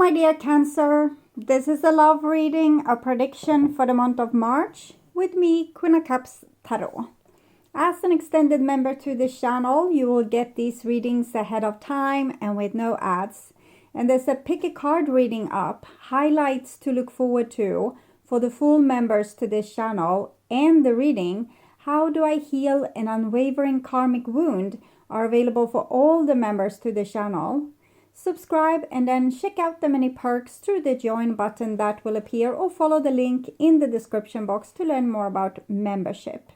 my dear Cancer. This is a love reading, a prediction for the month of March with me, Queen of Cups Tarot. As an extended member to this channel, you will get these readings ahead of time and with no ads. And there's a pick a card reading up, highlights to look forward to for the full members to this channel, and the reading, How Do I Heal an Unwavering Karmic Wound, are available for all the members to the channel. Subscribe and then check out the many perks through the join button that will appear, or follow the link in the description box to learn more about membership.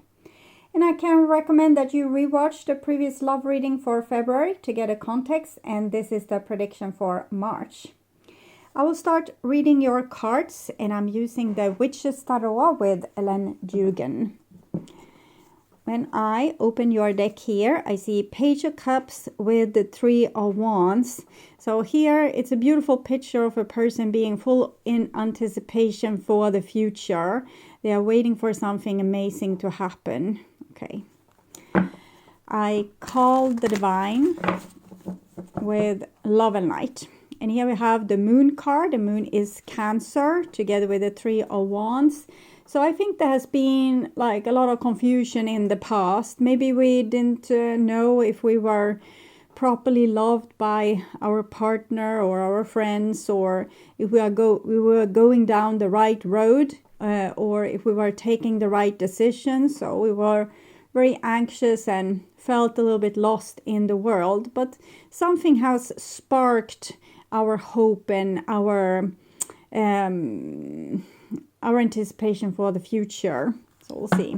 And I can recommend that you rewatch the previous love reading for February to get a context, and this is the prediction for March. I will start reading your cards, and I'm using the Witch's Tarot with Ellen Dugan. When I open your deck here, I see Page of Cups with the Three of Wands. So here it's a beautiful picture of a person being full in anticipation for the future. They are waiting for something amazing to happen. Okay. I call the Divine with Love and Light. And here we have the Moon card. The Moon is Cancer together with the Three of Wands. So I think there has been like a lot of confusion in the past. Maybe we didn't know if we were properly loved by our partner or our friends, or if we were going down the right road, or if we were taking the right decisions. So we were very anxious and felt a little bit lost in the world. But something has sparked our hope and our anticipation for the future. So we'll see.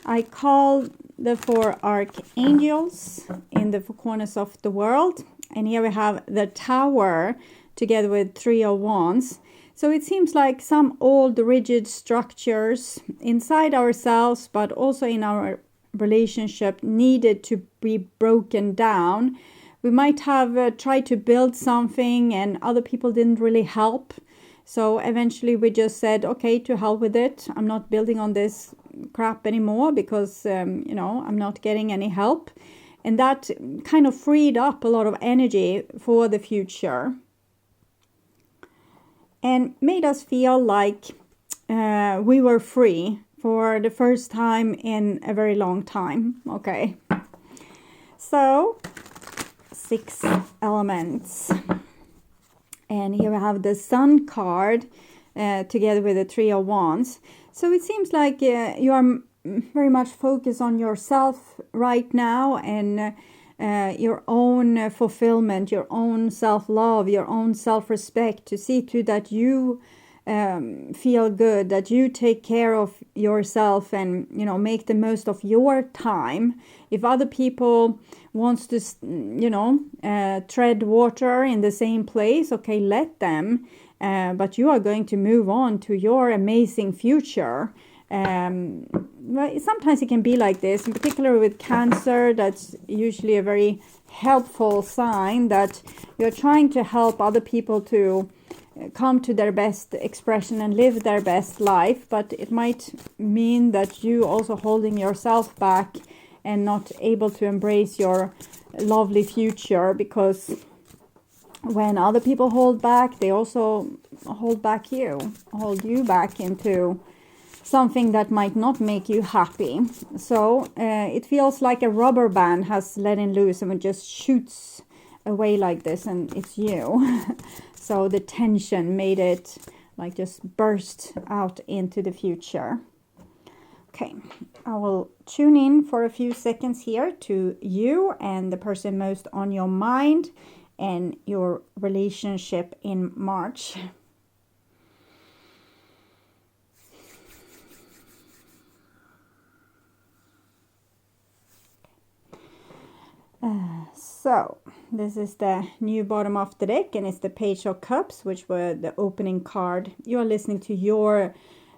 I call the four archangels in the four corners of the world. And here we have the Tower together with Three of Wands. So it seems like some old rigid structures inside ourselves, but also in our relationship, needed to be broken down. We might have tried to build something and other people didn't really help. So eventually we just said, okay, to hell with it. I'm not building on this crap anymore because, I'm not getting any help. And that kind of freed up a lot of energy for the future. And made us feel like we were free for the first time in a very long time. Okay. So, 6 elements. And here we have the Sun card together with the Three of Wands. So it seems like you are very much focused on yourself right now, and your own fulfillment, your own self-love, your own self-respect, to see to that you feel good, that you take care of yourself and, make the most of your time. If other people wants to, tread water in the same place, okay, let them. But you are going to move on to your amazing future. Well, sometimes it can be like this, in particular with Cancer. That's usually a very helpful sign that you're trying to help other people to come to their best expression and live their best life. But it might mean that you also holding yourself back and not able to embrace your lovely future, because when other people hold back, they also hold you back into something that might not make you happy. So it feels like a rubber band has letting loose and it just shoots away like this, and it's you. So the tension made it like just burst out into the future. Okay, I will tune in for a few seconds here to you and the person most on your mind and your relationship in March. So this is the new bottom of the deck, and it's the Page of Cups, which were the opening card. You are listening to your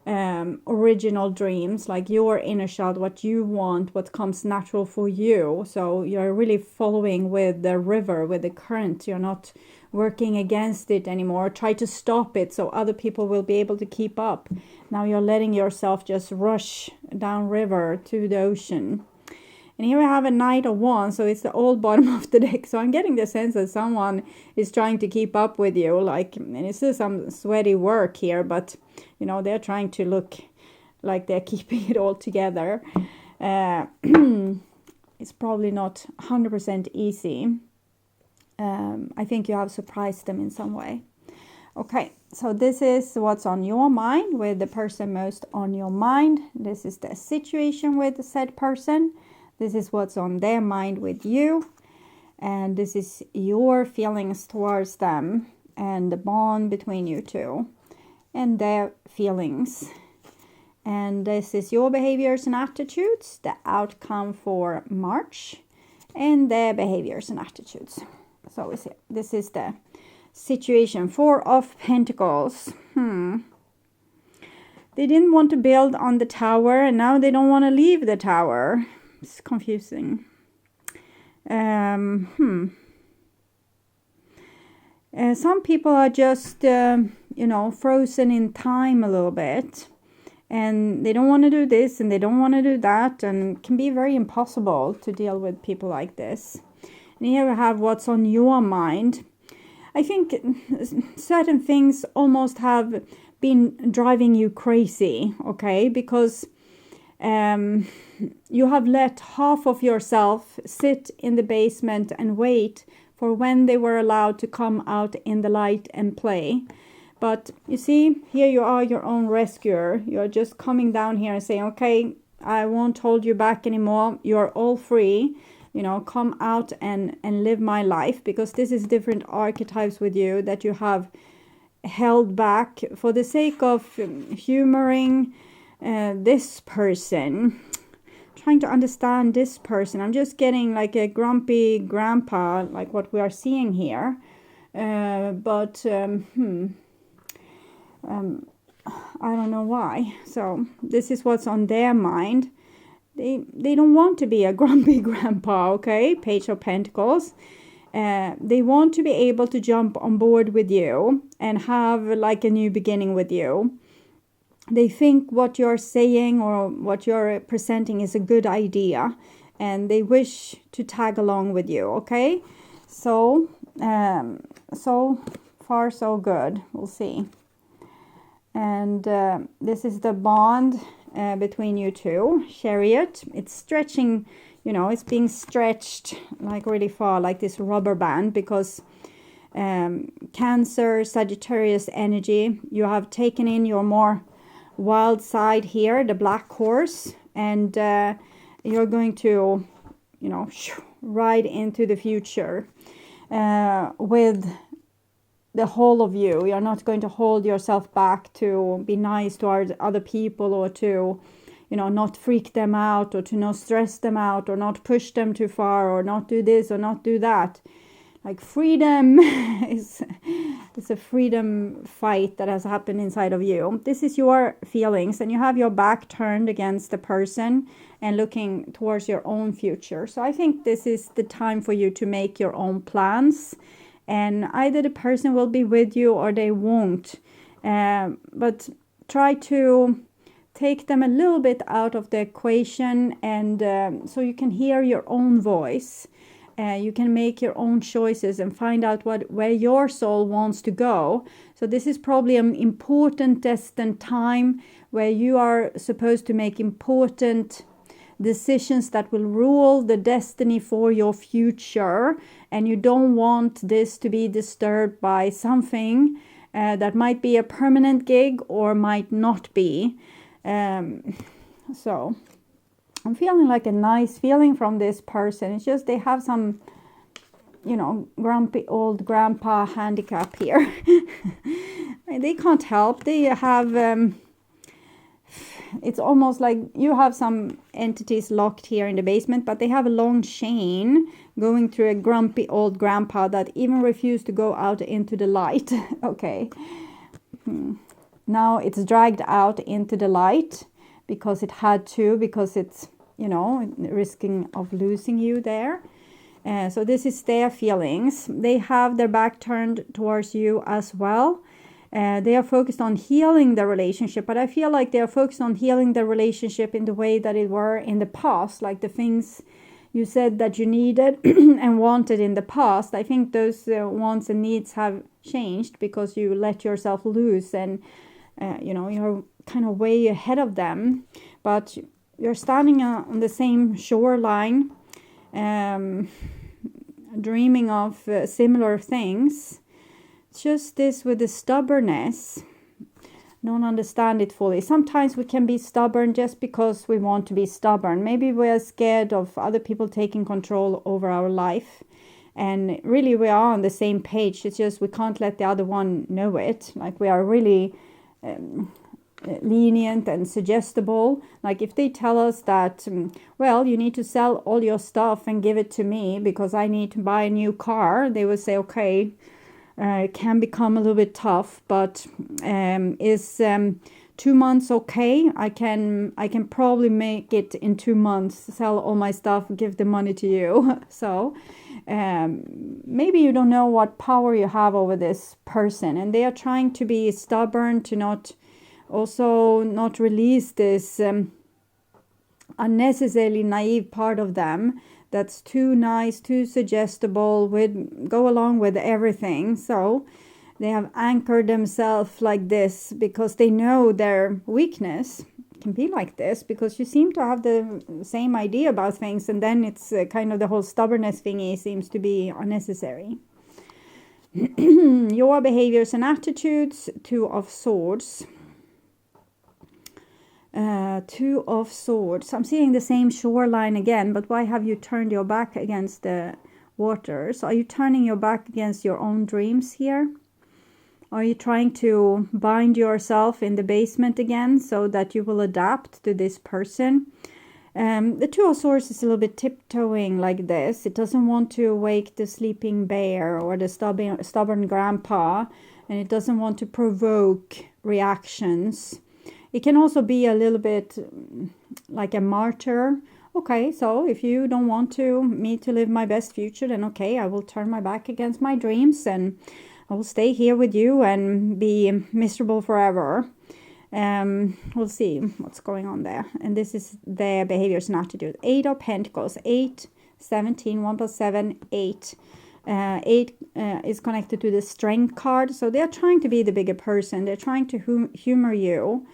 original dreams, like your inner child, what you want, what comes natural for you. So you're really following with the river, with the current. You're not working against it anymore. Try to stop it so other people will be able to keep up. Now you're letting yourself just rush down river to the ocean. And here we have a Knight of Wands, so it's the old bottom of the deck. So I'm getting the sense that someone is trying to keep up with you, like, and this is some sweaty work here, but, you know, they're trying to look like they're keeping it all together. It's probably not 100% easy. I think you have surprised them in some way. Okay, so this is what's on your mind with the person most on your mind. This is the situation with the said person. This is what's on their mind with you. And this is your feelings towards them and the bond between you two and their feelings. And this is your behaviors and attitudes, the outcome for March, and their behaviors and attitudes. So we see, this is the situation. 4 of Pentacles. They didn't want to build on the tower, and now they don't want to leave the tower. It's confusing. Some people are just, you know, frozen in time a little bit. And they don't want to do this and they don't want to do that. And it can be very impossible to deal with people like this. And here we have what's on your mind. I think certain things almost have been driving you crazy, okay? Because you have let half of yourself sit in the basement and wait for when they were allowed to come out in the light and play. But you see, here you are your own rescuer. You're just coming down here and saying, okay, I won't hold you back anymore. You're all free. You know, come out and live my life. Because this is different archetypes with you that you have held back for the sake of humoring this person. Trying to understand this person. I'm just getting like a grumpy grandpa, like what we are seeing here. I don't know why. So this is what's on their mind. They don't want to be a grumpy grandpa, okay? Page of Pentacles. They want to be able to jump on board with you and have like a new beginning with you. They think what you're saying or what you're presenting is a good idea, and they wish to tag along with you, okay? So, so far so good. We'll see. And this is the bond between you two. Chariot. It's stretching, you know, it's being stretched like really far, like this rubber band, because Cancer, Sagittarius energy, you have taken in your more wild side here, the black horse, and you're going to, you know, ride into the future with the whole of you. You're not going to hold yourself back to be nice to other people, or to, you know, not freak them out, or to not stress them out, or not push them too far, or not do this or not do that. Like freedom is a freedom fight that has happened inside of you. This is your feelings, and you have your back turned against the person and looking towards your own future. So I think this is the time for you to make your own plans, and either the person will be with you or they won't. But try to take them a little bit out of the equation, and so you can hear your own voice. You can make your own choices and find out where your soul wants to go. So this is probably an important destined time where you are supposed to make important decisions that will rule the destiny for your future. And you don't want this to be disturbed by something that might be a permanent gig or might not be. So I'm feeling like a nice feeling from this person. It's just they have some, you know, grumpy old grandpa handicap here. They can't help. They have, it's almost like you have some entities locked here in the basement, but they have a long chain going through a grumpy old grandpa that even refused to go out into the light. Okay. Now it's dragged out into the light, because it had to, because it's, you know, risking of losing you there. So this is their feelings. They have their back turned towards you as well. They are focused on healing the relationship, but I feel like they are focused on healing the relationship in the way that it were in the past, like the things you said that you needed and wanted in the past. I think those wants and needs have changed because you let yourself loose, and you're kind of way ahead of them, but you're standing on the same shoreline, dreaming of similar things. It's just this with the stubbornness. Don't understand it fully. Sometimes we can be stubborn just because we want to be stubborn. Maybe we are scared of other people taking control over our life. And really we are on the same page. It's just we can't let the other one know it. Like we are really lenient and suggestible. Like if they tell us that, well, you need to sell all your stuff and give it to me because I need to buy a new car, they will say, okay. It can become a little bit tough, but is 2 months okay? I can probably make it in 2 months, sell all my stuff, give the money to you. So maybe you don't know what power you have over this person, and they are trying to be stubborn, to not release this unnecessarily naive part of them that's too nice, too suggestible, go along with everything. So they have anchored themselves like this because they know their weakness can be like this, because you seem to have the same idea about things, and then it's kind of the whole stubbornness thingy seems to be unnecessary. Your behaviors and attitudes, 2 of Swords. 2 of Swords. I'm seeing the same shoreline again, but why have you turned your back against the waters? Are you turning your back against your own dreams here? Are you trying to bind yourself in the basement again so that you will adapt to this person? The 2 of Swords is a little bit tiptoeing like this. It doesn't want to wake the sleeping bear or the stubborn grandpa, and it doesn't want to provoke reactions. It can also be a little bit like a martyr. Okay, so if you don't want me to live my best future, then okay, I will turn my back against my dreams and I will stay here with you and be miserable forever. We'll see what's going on there. And this is their behaviors and attitude. 8 of Pentacles, 8, 17, 1 plus 7, 8. 8 is connected to the Strength card. So they're trying to be the bigger person. They're trying to humor you.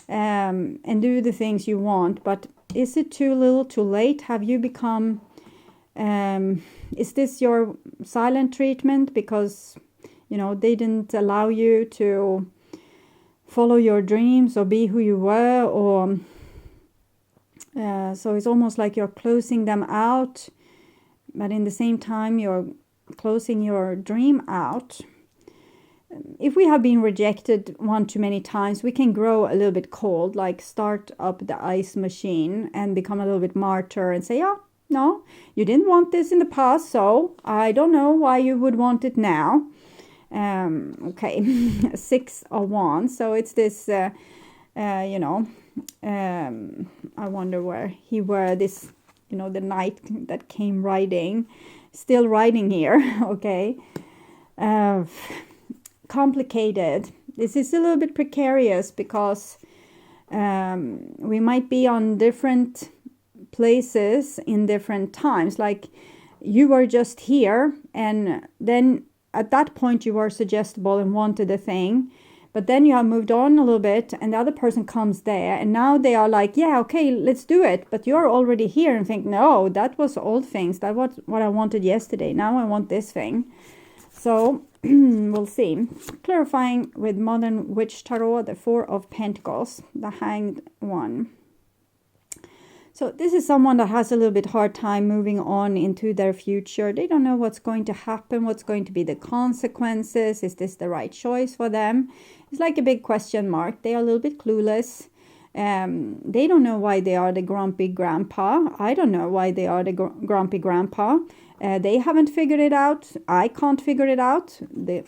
And do the things you want, but is it too little, too late? Have you become, is this your silent treatment because, they didn't allow you to follow your dreams or be who you were, or so it's almost like you're closing them out, but in the same time you're closing your dream out. If we have been rejected one too many times, we can grow a little bit cold, like start up the ice machine and become a little bit martyr and say, oh, no, you didn't want this in the past, so I don't know why you would want it now. Okay, 6 of Wands. So it's this, I wonder where he were this, the knight that came riding, still riding here, okay. Complicated. This is a little bit precarious because we might be on different places in different times. Like you were just here, and then at that point you were suggestible and wanted a thing, but then you have moved on a little bit and the other person comes there, and now they are like, yeah, okay, let's do it, but you're already here and think, no, that was old things, that was what I wanted yesterday, now I want this thing. So we'll see. Clarifying with Modern Witch Tarot, the 4 of Pentacles, the Hanged One. So this is someone that has a little bit hard time moving on into their future. They don't know what's going to happen, what's going to be the consequences. Is this the right choice for them? It's like a big question mark. They are a little bit clueless. They don't know why they are the grumpy grandpa. I don't know why they are the grumpy grandpa. They haven't figured it out. I can't figure it out. The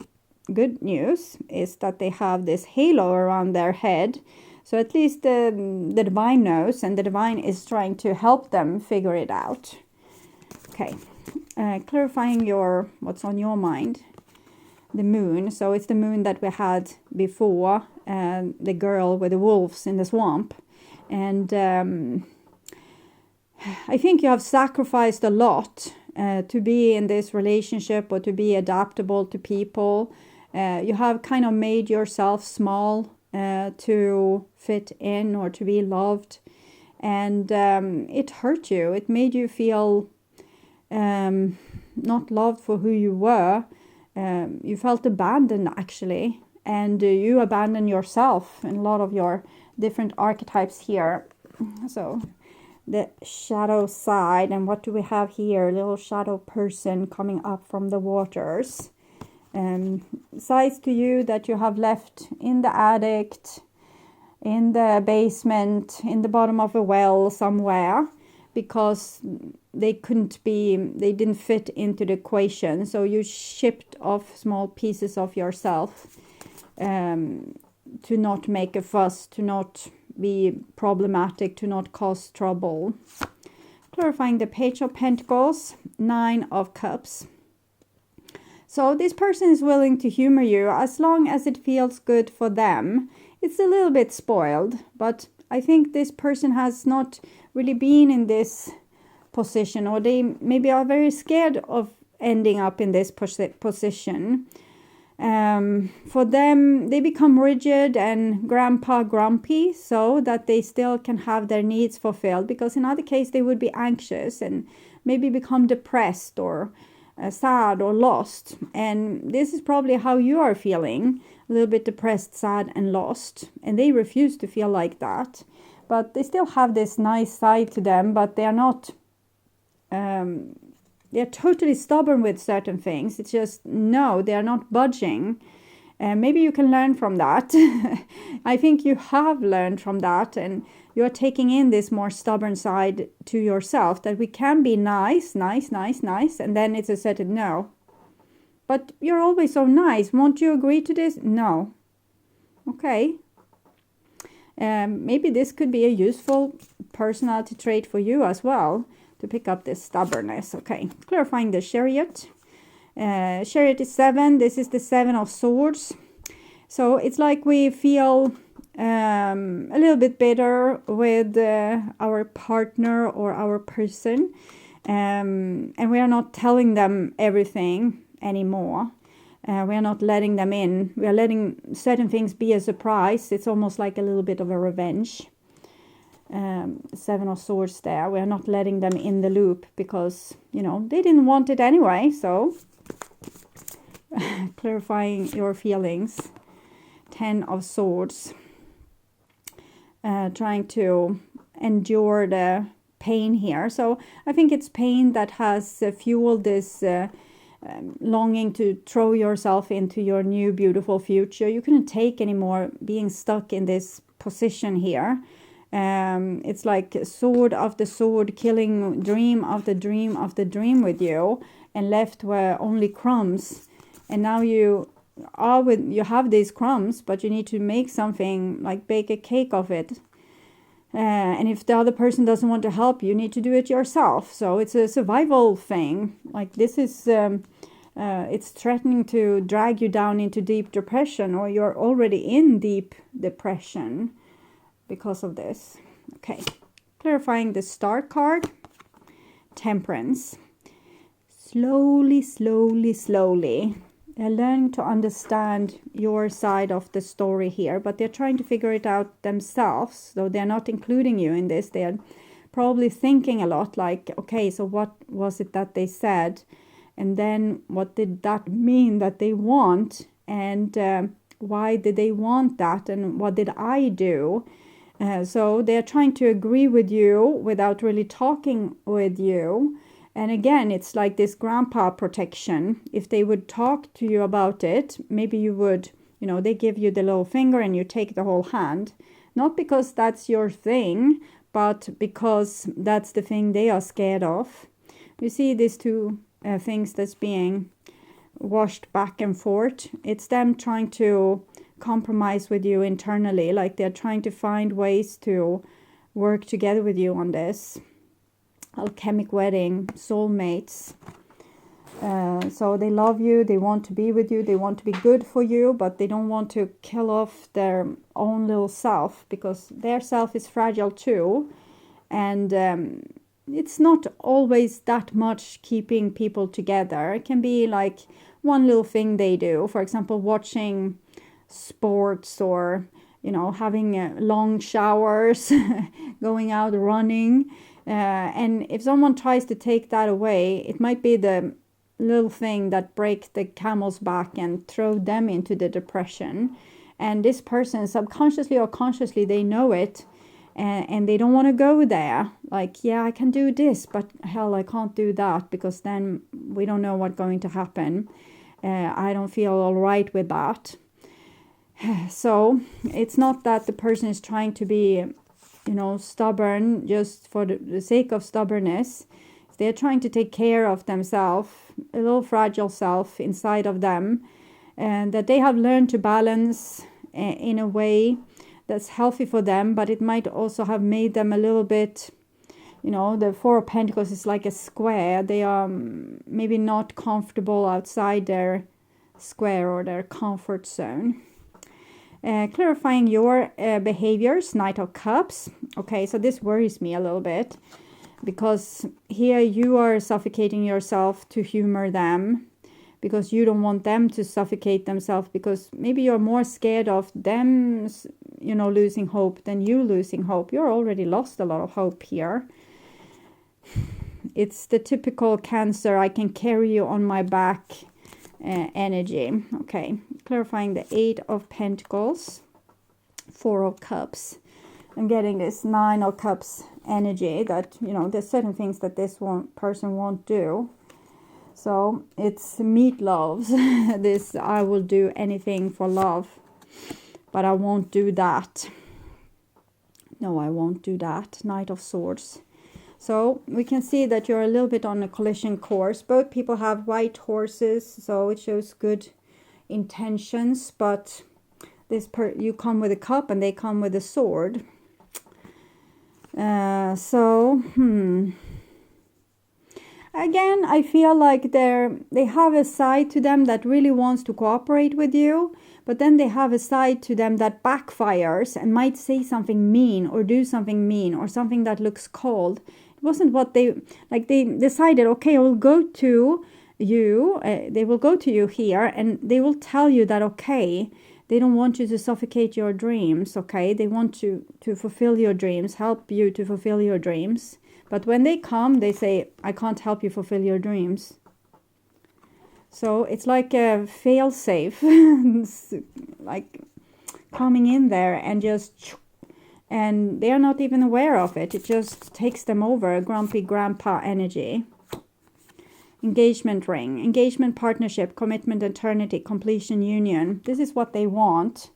good news is that they have this halo around their head. So at least the divine knows, and the divine is trying to help them figure it out. Okay, clarifying what's on your mind. The moon. So it's the moon that we had before, the girl with the wolves in the swamp. And I think you have sacrificed a lot to be in this relationship or to be adaptable to people. You have kind of made yourself small to fit in or to be loved. And it hurt you. It made you feel not loved for who you were. You felt abandoned, actually. And you abandoned yourself in a lot of your different archetypes here. So the shadow side, and what do we have here? A little shadow person coming up from the waters. Sides to you that you have left in the attic, in the basement, in the bottom of a well somewhere, because they didn't fit into the equation. So you shipped off small pieces of yourself to not make a fuss, to not be problematic, to not cause trouble. Clarifying the Page of Pentacles, 9 of Cups. So this person is willing to humor you as long as it feels good for them. It's a little bit spoiled, but I think this person has not really been in this position, or they maybe are very scared of ending up in this position. For them, they become rigid and grandpa grumpy so that they still can have their needs fulfilled, because in other case they would be anxious and maybe become depressed or sad or lost. And this is probably how you are feeling, a little bit depressed, sad and lost, and they refuse to feel like that. But they still have this nice side to them, but they are not they're totally stubborn with certain things. It's just, no, they are not budging. Maybe you can learn from that. I think you have learned from that, and you're taking in this more stubborn side to yourself, that we can be nice, and then it's a certain no. But you're always so nice. Won't you agree to this? No. Okay. Maybe this could be a useful personality trait for you as well, to pick up this stubbornness. Okay, clarifying the Chariot. Chariot is 7. This is the 7 of Swords. So it's like we feel a little bit bitter with our partner or our person. And we are not telling them everything anymore. We are not letting them in. We are letting certain things be a surprise. It's almost like a little bit of a revenge. 7 of Swords there. We are not letting them in the loop because, you know, they didn't want it anyway. So clarifying your feelings. 10 of Swords. Trying to endure the pain here. So I think it's pain that has fueled this longing to throw yourself into your new beautiful future. You couldn't take anymore being stuck in this position here. It's like sword after sword, killing dream after dream after dream with you, and left were only crumbs. And now you have these crumbs, but you need to make something, like bake a cake of it. And if the other person doesn't want to help, you need to do it yourself. So it's a survival thing. Like this is, it's threatening to drag you down into deep depression, or you're already in deep depression because of this. Okay, clarifying the Star card. Temperance. Slowly, they're learning to understand your side of the story here, but they're trying to figure it out themselves. So they're not including you in this. They're probably thinking a lot, like, okay, so what was it that they said? And then what did that mean that they want? And why did they want that? And what did I do? So they're trying to agree with you without really talking with you. And again, it's like this grandpa protection. If they would talk to you about it, maybe you would, you know, they give you the little finger and you take the whole hand. Not because that's your thing, but because that's the thing they are scared of. You see these two things that's being washed back and forth. It's them trying to compromise with you internally, like they're trying to find ways to work together with you on this. Alchemic wedding, soulmates. So they love you, they want to be with you, they want to be good for you, but they don't want to kill off their own little self, because their self is fragile too. And it's not always that much keeping people together. It can be like one little thing they do, for example, watching sports, or having long showers, going out running, and if someone tries to take that away, it might be the little thing that breaks the camel's back and throw them into the depression. And this person, subconsciously or consciously, they know it, and they don't want to go there. Like, yeah, I can do this, but hell, I can't do that, because then we don't know what's going to happen. I don't feel all right with that. So it's not that the person is trying to be, stubborn just for the sake of stubbornness. They're trying to take care of themselves, a little fragile self inside of them, and that they have learned to balance in a way that's healthy for them, but it might also have made them a little bit, the Four of Pentacles is like a square. They are maybe not comfortable outside their square or their comfort zone. Clarifying your behaviors, Knight of Cups. Okay, so this worries me a little bit, because here you are suffocating yourself to humor them, because you don't want them to suffocate themselves, because maybe you're more scared of them, losing hope than you losing hope. You're already lost a lot of hope here. It's the typical Cancer, I can carry you on my back energy. Okay, clarifying the Eight of Pentacles, Four of Cups. I'm getting this Nine of Cups energy that, there's certain things that this person won't do. So it's meatloaves. This, I will do anything for love, but I won't do that. No, I won't do that. Knight of Swords. So we can see that you're a little bit on a collision course. Both people have white horses, so it shows good intentions, but you come with a cup and they come with a sword. Again, I feel like they have a side to them that really wants to cooperate with you, but then they have a side to them that backfires and might say something mean or do something mean or something that looks cold. It wasn't what they decided, okay, I will go to you, they will go to you here, and they will tell you that, okay, they don't want you to suffocate your dreams, okay? They want to fulfill your dreams, help you to fulfill your dreams. But when they come, they say, I can't help you fulfill your dreams. So it's like a fail-safe, like coming in there and they're not even aware of it. It just takes them over, grumpy grandpa energy. Engagement ring, engagement, partnership, commitment, eternity, completion, union. This is what they want.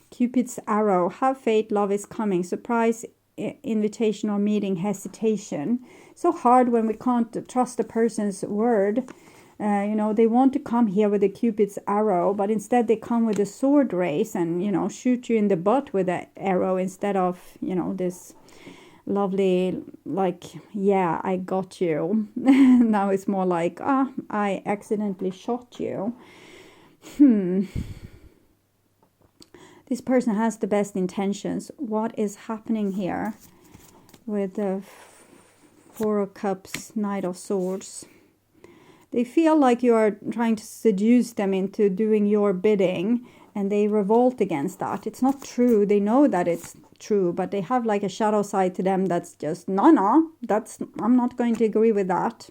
Cupid's arrow, have faith, love is coming, surprise, invitation or meeting, hesitation. So hard when we can't trust a person's word. They want to come here with a Cupid's arrow, but instead they come with a sword race and, shoot you in the butt with an arrow instead of, this lovely, like, yeah, I got you. Now it's more like, I accidentally shot you. This person has the best intentions. What is happening here with the Four of Cups, Knight of Swords? They feel like you are trying to seduce them into doing your bidding, and they revolt against that. It's not true. They know that it's true, but they have like a shadow side to them that's just, no, I'm not going to agree with that.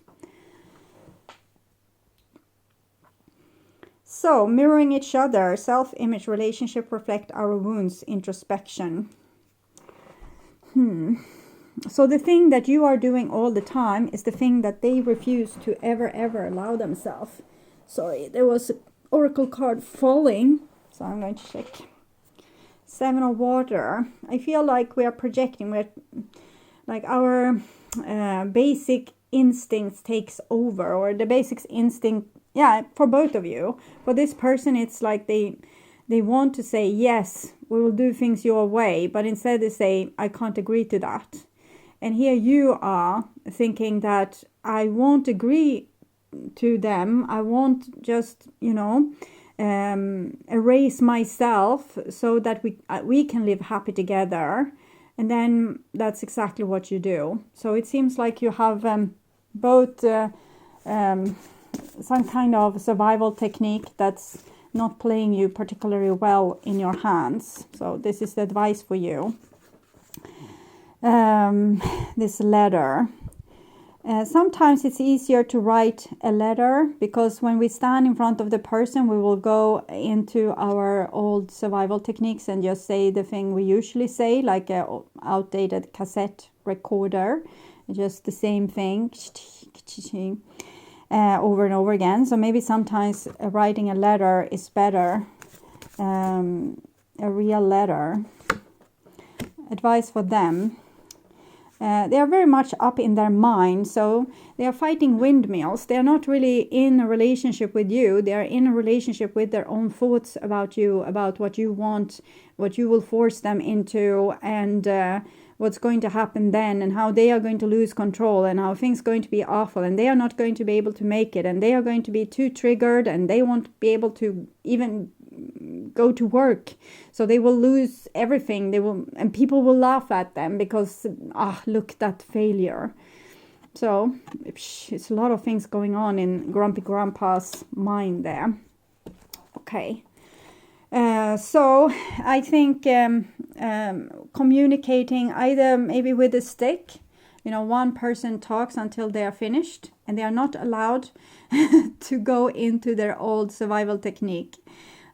So, mirroring each other, self-image, relationship, reflect our wounds, introspection. So the thing that you are doing all the time is the thing that they refuse to ever allow themselves. Sorry, there was an oracle card falling, so I'm going to check. Seven of Water. I feel like we are projecting, like our basic instincts takes over, or the basic instinct, yeah, for both of you. For this person, it's like they want to say, yes, we will do things your way, but instead they say, I can't agree to that. And here you are thinking that I won't agree to them. I won't just, erase myself so that we can live happy together. And then that's exactly what you do. So it seems like you have both some kind of survival technique that's not playing you particularly well in your hands. So this is the advice for you. This letter. Sometimes it's easier to write a letter, because when we stand in front of the person, we will go into our old survival techniques and just say the thing we usually say, like an outdated cassette recorder, just the same thing over and over again. So maybe sometimes writing a letter is better, a real letter. Advice for them. They are very much up in their mind, so they are fighting windmills. They are not really in a relationship with you. They are in a relationship with their own thoughts about you, about what you want, what you will force them into, and what's going to happen then, and how they are going to lose control, and how things are going to be awful, and they are not going to be able to make it, and they are going to be too triggered, and they won't be able to even go to work, so they will lose everything. And people will laugh at them because look, that failure. So it's a lot of things going on in Grumpy Grandpa's mind there. Okay, so I think communicating either maybe with a stick, one person talks until they are finished, and they are not allowed to go into their old survival technique.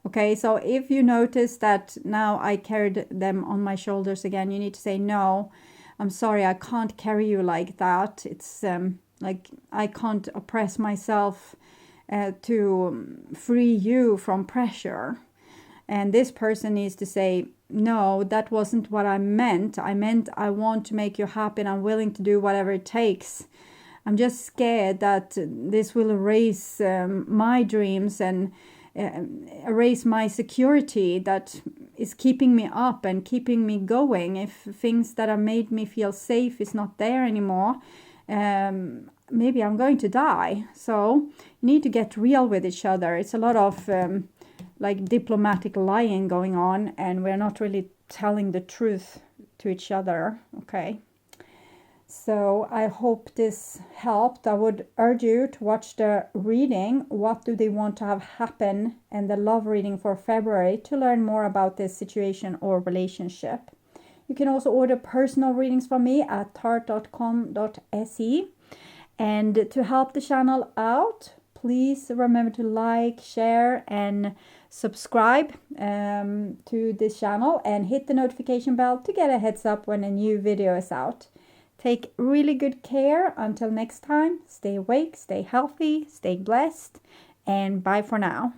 Okay, so if you notice that now I carried them on my shoulders again, you need to say, no, I'm sorry, I can't carry you like that. It's like I can't oppress myself to free you from pressure. And this person needs to say, no, that wasn't what I meant. I meant I want to make you happy, and I'm willing to do whatever it takes. I'm just scared that this will erase my dreams and erase my security that is keeping me up and keeping me going. If things that have made me feel safe is not there anymore, maybe I'm going to die. So you need to get real with each other. It's a lot of like diplomatic lying going on, and we're not really telling the truth to each other. Okay. So I hope this helped. I would urge you to watch the reading, What Do They Want to Have Happen, and the love reading for February to learn more about this situation or relationship. You can also order personal readings from me at tart.com.se. And to help the channel out, please remember to like, share, and subscribe to this channel, and hit the notification bell to get a heads up when a new video is out. Take really good care. Until next time, stay awake, stay healthy, stay blessed, and bye for now.